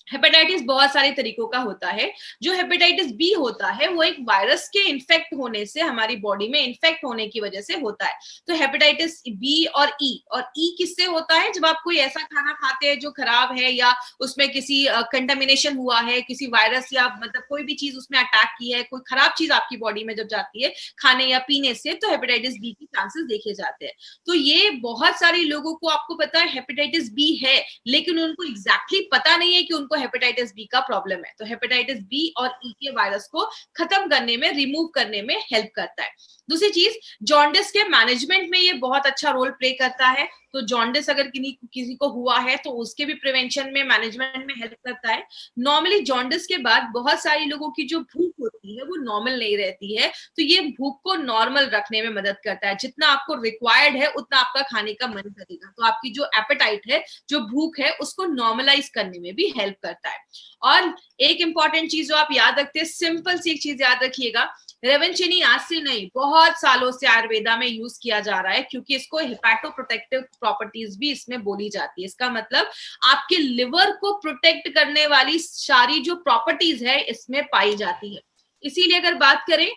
हेपेटाइटिस बहुत सारे तरीकों का होता है। जो हेपेटाइटिस बी होता है वो एक वायरस के इन्फेक्ट होने से, हमारी बॉडी में इन्फेक्ट होने की वजह से होता है। तो हेपेटाइटिस बी और ई किससे होता है, जब आप कोई ऐसा खाना खाते हैं जो खराब है या उसमें किसी कंटामिनेशन हुआ है, किसी वायरस या मतलब कोई भी चीज उसमें अटैक की है, कोई खराब चीज आपकी बॉडी में जब जाती है खाने या पीने से, तो हेपेटाइटिस बी के चांसेस देखे जाते हैं। तो ये बहुत सारे लोगों को आपको पता है हेपेटाइटिस बी है, लेकिन उनको एग्जैक्टली पता नहीं है कि उनको हेपेटाइटिस बी का प्रॉब्लम है। तो हेपेटाइटिस बी और ई के वायरस को खत्म करने में, रिमूव करने में हेल्प करता है। दूसरी चीज, जॉन्डिस के मैनेजमेंट में ये बहुत अच्छा रोल प्ले करता है। तो जॉन्डिस अगर किसी को हुआ है तो उसके भी प्रिवेंशन में, मैनेजमेंट में हेल्प करता है। नॉर्मली जॉन्डिस के बाद बहुत सारी लोगों की जो भूख होती है वो नॉर्मल नहीं रहती है, तो ये भूख को नॉर्मल रखने में मदद करता है। जितना आपको रिक्वायर्ड है उतना आपका खाने का मन करेगा, तो आपकी जो एपेटाइट है, जो भूख है, उसको नॉर्मलाइज करने में भी हेल्प करता है। और एक इंपॉर्टेंट चीज जो आप याद रखते हैं, सिंपल सी एक चीज याद रखिएगा, रेवेंचिनी आज से नहीं, बहुत सालों से आयुर्वेदा में यूज किया जा रहा है, क्योंकि इसको हेपेटोप्रोटेक्टिव प्रॉपर्टीज भी इसमें बोली जाती है। इसका मतलब आपके लिवर को प्रोटेक्ट करने वाली सारी जो प्रॉपर्टीज है इसमें पाई जाती है। इसीलिए अगर बात करें,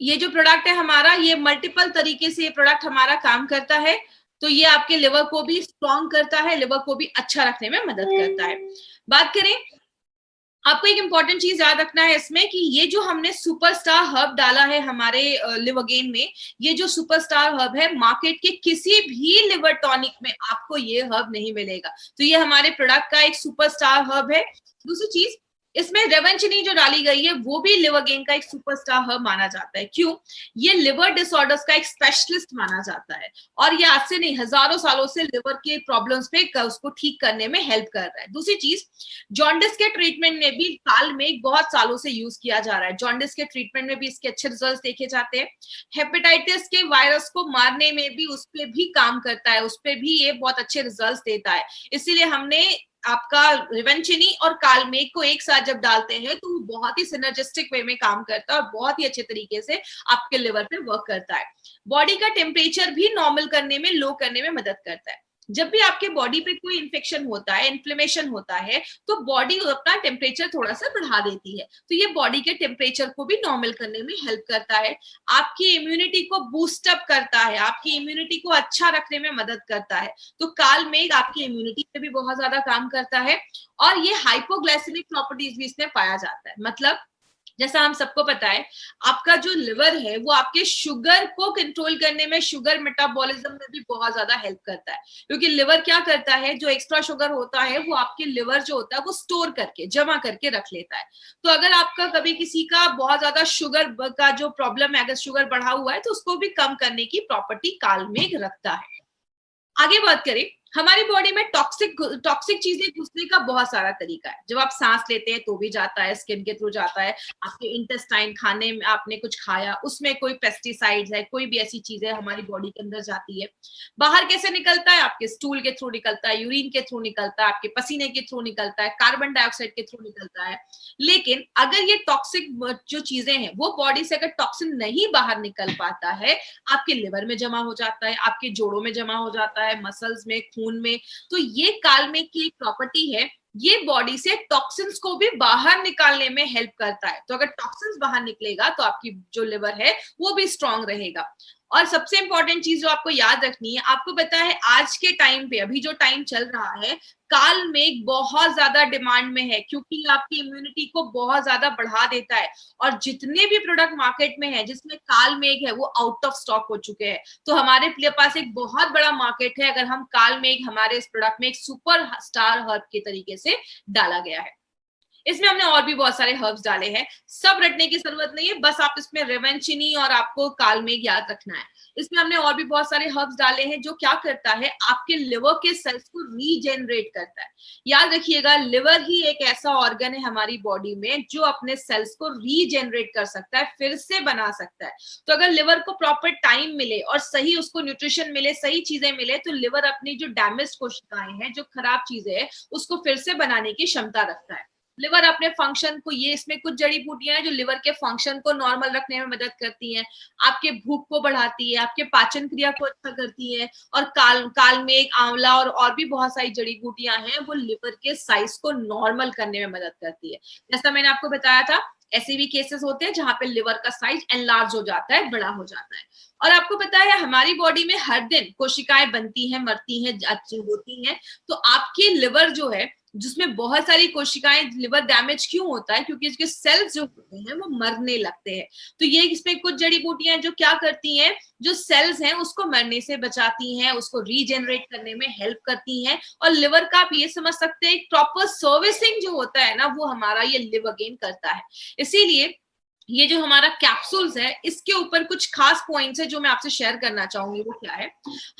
ये जो प्रोडक्ट है हमारा, ये मल्टीपल तरीके से ये प्रोडक्ट हमारा काम करता है। तो ये आपके लिवर को भी स्ट्रॉन्ग करता है, लिवर को भी अच्छा रखने में मदद करता है। बात करें, आपको एक इंपॉर्टेंट चीज याद रखना है इसमें कि ये जो हमने सुपरस्टार हर्ब डाला है हमारे लिव अगेन में, ये जो सुपरस्टार हर्ब है, मार्केट के किसी भी लिवर टॉनिक में आपको ये हर्ब नहीं मिलेगा। तो ये हमारे प्रोडक्ट का एक सुपरस्टार हर्ब है। दूसरी चीज, इसमें रेवेंचिनी जो डाली गई है वो भी लिव अगेन का एक सुपरस्टार हर्ब माना जाता है। क्यों? ये लिवर डिसऑर्डर्स का एक स्पेशलिस्ट माना जाता है और ये आज से नहीं, हजारों सालों से लिवर के प्रॉब्लम्स पे उसको ठीक करने में हेल्प कर रहा है। दूसरी चीज, जॉन्डिस के ट्रीटमेंट में भी कालमेघ बहुत सालों से यूज किया जा रहा है। जॉन्डिस के ट्रीटमेंट में भी इसके अच्छे रिजल्ट देखे जाते हैं। हेपेटाइटिस के वायरस को मारने में भी उस पर भी काम करता है, उस पर भी ये बहुत अच्छे रिजल्ट देता है। इसीलिए हमने आपका रेवेंचिनी और कालमेघ को एक साथ जब डालते हैं तो वो बहुत ही सिनर्जिस्टिक वे में काम करता है और बहुत ही अच्छे तरीके से आपके लिवर पे वर्क करता है। बॉडी का टेम्परेचर भी नॉर्मल करने में, लो करने में मदद करता है। जब भी आपके बॉडी पे कोई इन्फेक्शन होता है, इन्फ्लेमेशन होता है, तो बॉडी अपना टेम्परेचर थोड़ा सा बढ़ा देती है, तो ये बॉडी के टेम्परेचर को भी नॉर्मल करने में हेल्प करता है। आपकी इम्यूनिटी को बूस्ट अप करता है, आपकी इम्यूनिटी को अच्छा रखने में मदद करता है। तो कालमेघ आपकी इम्यूनिटी पे भी बहुत ज्यादा काम करता है और ये हाइपोग्लाइसेमिक प्रॉपर्टीज भी इसमें पाया जाता है। मतलब जैसा हम सबको पता है, आपका जो लिवर है वो आपके शुगर को कंट्रोल करने में, शुगर मेटाबॉलिज्म में भी बहुत ज्यादा हेल्प करता है। क्योंकि लिवर क्या करता है, जो एक्स्ट्रा शुगर होता है वो आपके लिवर जो होता है वो स्टोर करके, जमा करके रख लेता है। तो अगर आपका कभी किसी का बहुत ज्यादा शुगर का जो प्रॉब्लम है, अगर शुगर बढ़ा हुआ है, तो उसको भी कम करने की प्रॉपर्टी कालमेघ रखता है। आगे बात करें, हमारी बॉडी में टॉक्सिक चीजें घुसने का बहुत सारा तरीका है। जब आप सांस लेते हैं तो भी जाता है, स्किन के थ्रू जाता है, आपके इंटेस्टाइन, खाने में आपने कुछ खाया उसमें कोई पेस्टिसाइड्स है, कोई भी ऐसी चीजें हमारी बॉडी के अंदर जाती है। बाहर कैसे निकलता है, आपके स्टूल के थ्रू निकलता है, यूरिन के थ्रू निकलता है, आपके पसीने के थ्रू निकलता है, कार्बन डाइऑक्साइड के थ्रू निकलता है। लेकिन अगर ये टॉक्सिक जो चीजें हैं वो बॉडी से अगर टॉक्सिन नहीं बाहर निकल पाता है, आपके लिवर में जमा हो जाता है, आपके जोड़ों में जमा हो जाता है, मसल्स में, खून में। तो ये कालमेघ की एक प्रॉपर्टी है, ये बॉडी से टॉक्सिन्स को भी बाहर निकालने में हेल्प करता है। तो अगर टॉक्सिन्स बाहर निकलेगा तो आपकी जो लिवर है वो भी स्ट्रांग रहेगा। और सबसे इंपॉर्टेंट चीज जो आपको याद रखनी है, आपको पता है आज के टाइम पे, अभी जो टाइम चल रहा है, कालमेघ बहुत ज्यादा डिमांड में है, क्योंकि आपकी इम्यूनिटी को बहुत ज्यादा बढ़ा देता है। और जितने भी प्रोडक्ट मार्केट में है जिसमें कालमेघ है वो आउट ऑफ स्टॉक हो चुके हैं। तो हमारे पास एक बहुत बड़ा मार्केट है अगर हम कालमेघ हमारे इस प्रोडक्ट में एक सुपर स्टार हर्ब के तरीके से डाला गया है। इसमें हमने और भी बहुत सारे हर्ब्स डाले हैं, सब रटने की जरूरत नहीं है, बस आप इसमें रेवेंचिनी और आपको कालमेघ याद रखना है। इसमें हमने और भी बहुत सारे हर्ब्स डाले हैं जो क्या करता है, आपके लिवर के सेल्स को रीजेनरेट करता है। याद रखिएगा, लिवर ही एक ऐसा ऑर्गन है हमारी बॉडी में जो अपने सेल्स को रीजेनरेट कर सकता है, फिर से बना सकता है। तो अगर लिवर को प्रॉपर टाइम मिले और सही उसको न्यूट्रिशन मिले, सही चीजें मिले, तो लिवर अपनी जो डैमेज कोशिकाएं हैं, जो खराब चीजें हैं, उसको फिर से बनाने की क्षमता रखता है। लिवर अपने फंक्शन को, ये इसमें कुछ जड़ी बूटियां हैं जो लिवर के फंक्शन को नॉर्मल रखने में मदद करती हैं, आपके भूख को बढ़ाती है, आपके पाचन क्रिया को अच्छा करती है। और कालमेघ, आंवला और भी बहुत सारी जड़ी बूटियां हैं वो लिवर के साइज को नॉर्मल करने में मदद करती है। जैसा मैंने आपको बताया था, ऐसे भी केसेस होते हैं जहां पे लिवर का साइज एनलार्ज हो जाता है, बड़ा हो जाता है। और आपको पता है हमारी बॉडी में हर दिन कोशिकाएं बनती हैं, मरती हैं, होती हैं। तो आपकी लिवर जो है, जिसमें बहुत सारी कोशिकाएं, लिवर डैमेज क्यों होता है, क्योंकि इसके सेल्स जो होते हैं वो मरने लगते हैं। तो ये इसमें कुछ जड़ी बूटियां जो क्या करती हैं, जो सेल्स हैं उसको मरने से बचाती हैं, उसको रीजेनरेट करने में हेल्प करती हैं। और लिवर का आप ये समझ सकते हैं, एक प्रॉपर सर्विसिंग जो होता है ना, वो हमारा ये लिवर गेन करता है। इसीलिए ये जो हमारा कैप्सूल्स है, इसके ऊपर कुछ खास पॉइंट्स है जो मैं आपसे शेयर करना चाहूंगी। वो क्या है,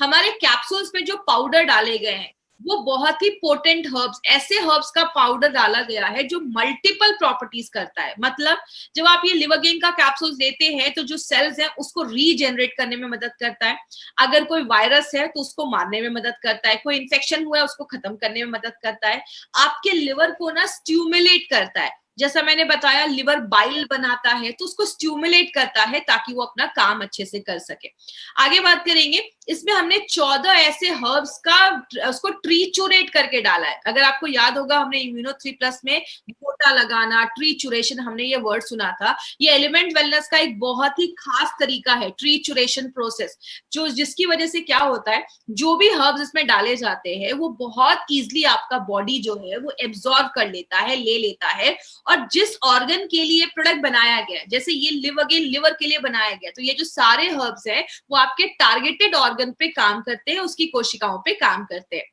हमारे कैप्सूल्स में जो पाउडर डाले गए हैं वो बहुत ही पोटेंट हर्ब्स, ऐसे हर्ब्स का पाउडर डाला गया है जो मल्टीपल प्रॉपर्टीज करता है। मतलब जब आप ये लिवर गेन का कैप्सूल्स लेते हैं तो जो सेल्स हैं उसको रीजेनरेट करने में मदद करता है, अगर कोई वायरस है तो उसको मारने में मदद करता है, कोई इन्फेक्शन हुआ है उसको खत्म करने में मदद करता है, आपके लिवर को ना स्टिमुलेट करता है। जैसा मैंने बताया, लिवर बाइल बनाता है तो उसको स्टिमुलेट करता है ताकि वो अपना काम अच्छे से कर सके। आगे बात करेंगे, इसमें हमने 14 ऐसे हर्ब्स का उसको ट्रीचुरेट करके डाला है। अगर आपको याद होगा, हमने इम्यूनो 3+ में गोटा लगाना, ट्रीचुरेशन, हमने ये वर्ड सुना था। ये एलिमेंट वेलनेस का एक बहुत ही खास तरीका है, ट्रीचुरेशन प्रोसेस, जो जिसकी वजह से क्या होता है, जो भी हर्ब्स इसमें डाले जाते हैं वो बहुत ईजिली आपका बॉडी जो है वो एब्जॉर्ब कर लेता है, ले लेता है। और जिस ऑर्गन के लिए प्रोडक्ट बनाया गया, जैसे ये लिवर के लिए बनाया गया, तो ये जो सारे हर्ब्स हैं वो आपके टारगेटेड ऑर्गन पे काम करते हैं, उसकी कोशिकाओं पे काम करते हैं।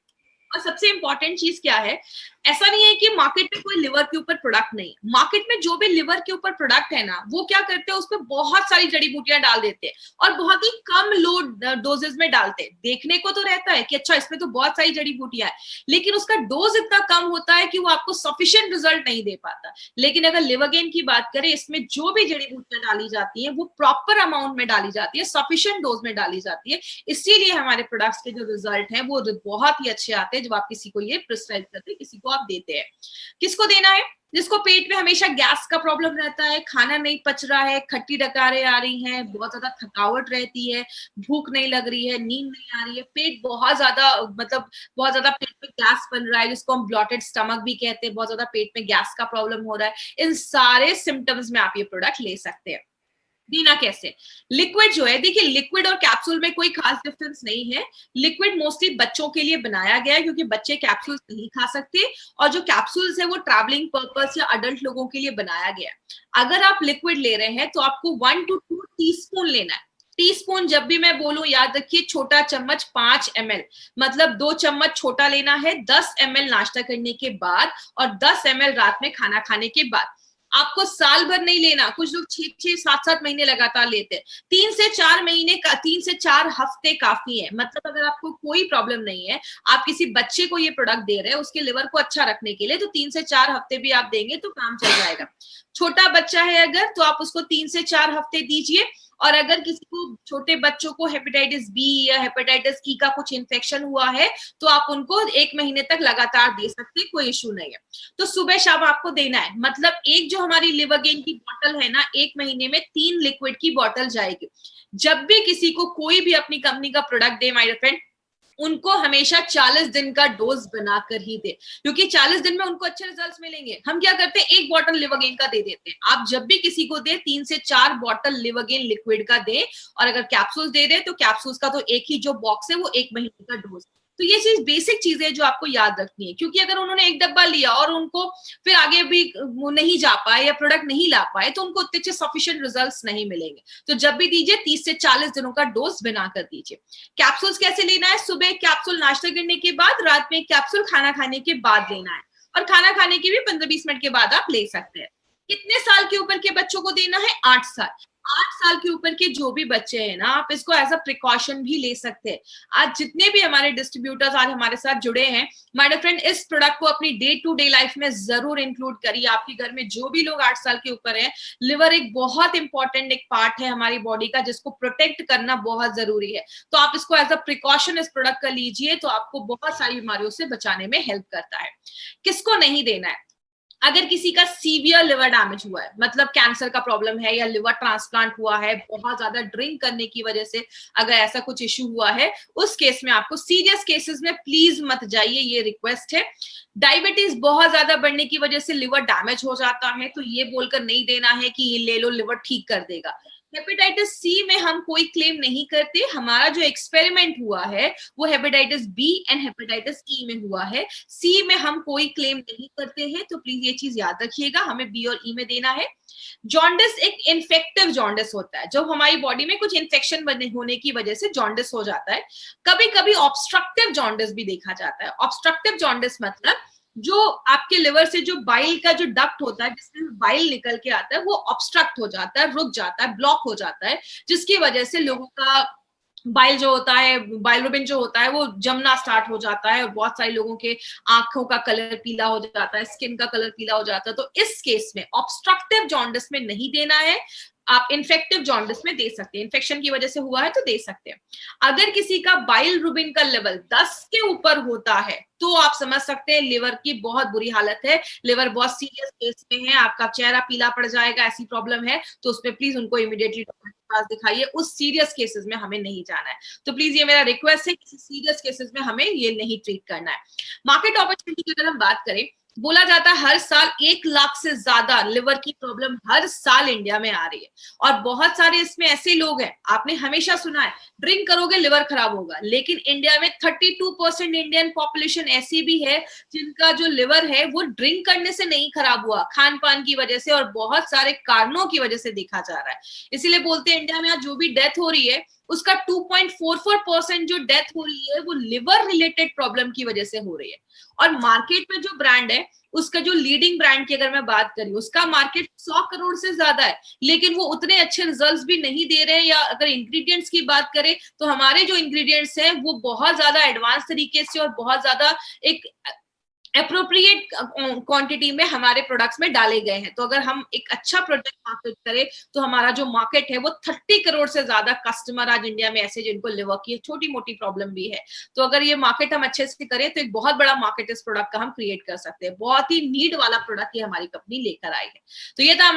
और सबसे इंपॉर्टेंट चीज क्या है, ऐसा नहीं है कि मार्केट में कोई लिवर के ऊपर प्रोडक्ट नहीं है। मार्केट में जो भी लिवर के ऊपर प्रोडक्ट है ना, वो क्या करते हैं, उसमें बहुत सारी जड़ी बूटियां डाल देते हैं और बहुत ही कम लो डोजेस में डालते हैं। देखने को तो रहता है कि अच्छा इसमें तो बहुत सारी जड़ी बूटियां है, लेकिन उसका डोज इतना कम होता है कि वो आपको सफिशिएंट रिजल्ट नहीं दे पाता। लेकिन अगर लिवर गेन की बात करें, इसमें जो भी जड़ी बूटियां डाली जाती है वो प्रॉपर अमाउंट में डाली जाती है, सफिशिएंट डोज में डाली जाती है। इसीलिए हमारे प्रोडक्ट्स के जो रिजल्ट है वो बहुत ही अच्छे आते हैं जब आप किसी को ये प्रिस्क्राइब करते हैं, किसी को आप देते हैं। किसको देना है, जिसको पेट में हमेशा गैस का प्रॉब्लम रहता है, खाना नहीं पच रहा है, खट्टी डकारें आ रही हैं, बहुत ज्यादा थकावट रहती है, भूख नहीं लग रही है, नींद नहीं आ रही है, पेट बहुत ज्यादा, मतलब बहुत ज्यादा पेट में गैस बन रहा है, जिसको हम ब्लॉटेड स्टमक भी कहते हैं, बहुत ज्यादा पेट में गैस का प्रॉब्लम हो रहा है, इन सारे सिम्टम्स में आप ये प्रोडक्ट ले सकते हैं। देना कैसे? लिक्विड जो है, देखिए लिक्विड और कैप्सूल में कोई खास डिफरेंस नहीं है। लिक्विड मोस्टली बच्चों के लिए बनाया गया है क्योंकि बच्चे कैप्सूल्स नहीं खा सकते, और जो कैप्सूल्स है वो ट्रैवलिंग पर्पस या अडल्ट लोगों के लिए बनाया गया है। अगर आप लिक्विड ले रहे हैं तो आपको 1 to 2 टीस्पून लेना है। टीस्पून जब भी मैं बोलूं याद रखिए, छोटा चम्मच 5 ml, मतलब 2 चम्मच छोटा लेना है 10 ml नाश्ता करने के बाद और 10 ml रात में खाना खाने के बाद। आपको साल भर नहीं लेना, कुछ लोग 6-6, 7-7 महीने लगातार लेते हैं। 3 से 4 महीने का, 3 से 4 हफ्ते काफी है। मतलब अगर आपको कोई प्रॉब्लम नहीं है, आप किसी बच्चे को ये प्रोडक्ट दे रहे हैं उसके लिवर को अच्छा रखने के लिए, तो 3 से 4 हफ्ते भी आप देंगे तो काम चल जाएगा। छोटा बच्चा है अगर, तो आप उसको 3 से 4 हफ्ते दीजिए। और अगर किसी को, छोटे बच्चों को हेपेटाइटिस बी या हेपेटाइटिस ई का कुछ इन्फेक्शन हुआ है तो आप उनको 1 महीने तक लगातार दे सकते हैं, कोई इश्यू नहीं है। तो सुबह शाम आपको देना है। मतलब एक जो हमारी लिवर गेन की बोतल है ना, 1 महीने में 3 लिक्विड की बोतल जाएगी। जब भी किसी को कोई भी अपनी कंपनी का प्रोडक्ट दे माय फ्रेंड, उनको हमेशा 40 दिन का डोज बनाकर ही दे, क्योंकि 40 दिन में उनको अच्छे रिजल्ट्स मिलेंगे। हम क्या करते हैं, 1 बॉटल लिवरगेन का दे देते हैं। आप जब भी किसी को दे 3 से 4 बॉटल लिवरगेन लिक्विड का दे, और अगर कैप्सूल्स दे दे तो कैप्सूल्स का तो एक ही जो बॉक्स है वो 1 महीने का डोज। तो ये चीज बेसिक चीजें जो आपको याद रखनी है, क्योंकि अगर उन्होंने 1 डब्बा लिया और उनको फिर आगे भी वो नहीं जा पाए या प्रोडक्ट नहीं ला पाए तो उनको उतने अच्छे सफिशिएंट रिजल्ट्स नहीं मिलेंगे। तो जब भी दीजिए 30 से 40 दिनों का डोज बनाकर दीजिए। कैप्सूल्स कैसे लेना है? सुबह कैप्सूल नाश्ता करने के बाद, रात में कैप्सूल खाना खाने के बाद लेना है, और खाना खाने के भी 15-20 मिनट के बाद आप ले सकते हैं। कितने साल के ऊपर के बच्चों को देना है? 8 साल। 8 साल के ऊपर के जो भी बच्चे हैं ना, आप इसको एज अ प्रिकॉशन भी ले सकते हैं। आज जितने भी हमारे डिस्ट्रीब्यूटर्स आज हमारे साथ जुड़े हैं, माय डियर फ्रेंड, इस प्रोडक्ट को अपनी डे टू डे लाइफ में जरूर इंक्लूड करिए। आपके घर में जो भी लोग 8 साल के ऊपर है, लिवर एक बहुत इंपॉर्टेंट एक पार्ट है हमारी बॉडी का, जिसको प्रोटेक्ट करना बहुत जरूरी है। तो आप इसको एज अ प्रिकॉशन इस प्रोडक्ट का लीजिए, तो आपको बहुत सारी बीमारियों से बचाने में हेल्प करता है। किसको नहीं देना है? अगर किसी का सीवियर लिवर डैमेज हुआ है, मतलब कैंसर का प्रॉब्लम है या लिवर ट्रांसप्लांट हुआ है, बहुत ज्यादा ड्रिंक करने की वजह से अगर ऐसा कुछ इश्यू हुआ है, उस केस में आपको, सीरियस केसेस में प्लीज मत जाइए, ये रिक्वेस्ट है। डायबिटीज बहुत ज्यादा बढ़ने की वजह से लिवर डैमेज हो जाता है, तो ये बोलकर नहीं देना है कि ये ले लो लिवर ठीक कर देगा। हेपेटाइटिस सी में हम कोई क्लेम नहीं करते। हमारा जो एक्सपेरिमेंट हुआ है वो hepatitis B and hepatitis E में हुआ है। सी में हम कोई क्लेम नहीं करते हैं, तो प्लीज ये चीज याद रखिएगा, हमें बी और ई में देना है। जॉन्डिस एक इन्फेक्टिव जॉन्डिस होता है, जब हमारी बॉडी में कुछ इन्फेक्शन होने की वजह से जॉन्डिस हो जाता है। कभी कभी ऑब्स्ट्रक्टिव जॉन्डिस भी देखा जाता है। ऑब्स्ट्रक्टिव जॉन्डिस मतलब जो आपके लिवर से जो बाइल का जो डक्ट होता है, जिसमें बाइल निकल के आता है, वो ऑब्स्ट्रक्ट हो जाता है, रुक जाता है, ब्लॉक हो जाता है, जिसकी वजह से लोगों का बाइल जो होता है, बाइलोबिन जो होता है, वो जमना स्टार्ट हो जाता है, और बहुत सारे लोगों के आंखों का कलर पीला हो जाता है, स्किन का कलर पीला हो जाता है। तो इस केस में ऑब्स्ट्रक्टिव जॉन्डिस में नहीं देना है, आप इन्फेक्टिव जॉन्डिस में दे सकते हैं। इन्फेक्शन की वजह से हुआ है तो दे सकते हैं। अगर किसी का बाइल रुबिन का लेवल 10 के ऊपर होता है तो आप समझ सकते हैं लिवर की बहुत बुरी हालत है, लिवर बहुत सीरियस केस में है, आपका चेहरा पीला पड़ जाएगा, ऐसी प्रॉब्लम है, तो उसमें प्लीज उनको इमीडिएटली डॉक्टर के पास दिखाइए। उस सीरियस केसेस में हमें नहीं जाना है। तो प्लीज ये मेरा रिक्वेस्ट है, किसी सीरियस केसेस में हमें ये नहीं ट्रीट करना है। मार्केट अपॉर्चुनिटी की अगर हम बात करें, बोला जाता है हर साल 1 लाख से ज्यादा लिवर की प्रॉब्लम हर साल इंडिया में आ रही है, और बहुत सारे इसमें ऐसे लोग हैं, आपने हमेशा सुना है ड्रिंक करोगे लिवर खराब होगा, लेकिन इंडिया में 32% इंडियन पॉपुलेशन ऐसी भी है जिनका जो लिवर है वो ड्रिंक करने से नहीं खराब हुआ, खान पान की वजह से और बहुत सारे कारणों की वजह से देखा जा रहा है। इसीलिए बोलते हैं इंडिया में आज जो भी डेथ हो रही है उसका 2.44% जो डेथ हो रही है वो लिवर रिलेटेड प्रॉब्लम की वजह से हो रही है। और मार्केट में जो ब्रांड है, उसका जो लीडिंग ब्रांड की अगर मैं बात करूं, उसका मार्केट 100 करोड़ से ज्यादा है, लेकिन वो उतने अच्छे रिजल्ट्स भी नहीं दे रहे हैं। या अगर इंग्रेडिएंट्स की बात करें तो हमारे जो इंग्रेडिएंट्स हैं वो बहुत ज्यादा एडवांस तरीके से और बहुत ज्यादा एक अप्रोप्रिएट क्वांटिटी में हमारे प्रोडक्ट्स में डाले गए हैं। तो अगर हम एक अच्छा प्रोडक्ट मार्केट करें तो हमारा जो मार्केट है वो 30 करोड़ से ज्यादा कस्टमर आज इंडिया में ऐसे जिनको लिवर की छोटी मोटी प्रॉब्लम भी है। तो अगर ये मार्केट हम अच्छे से करें तो एक बहुत बड़ा मार्केट इस प्रोडक्ट का हम क्रिएट कर सकते हैं। बहुत ही नीड वाला प्रोडक्ट ये हमारी कंपनी लेकर आई है। तो ये था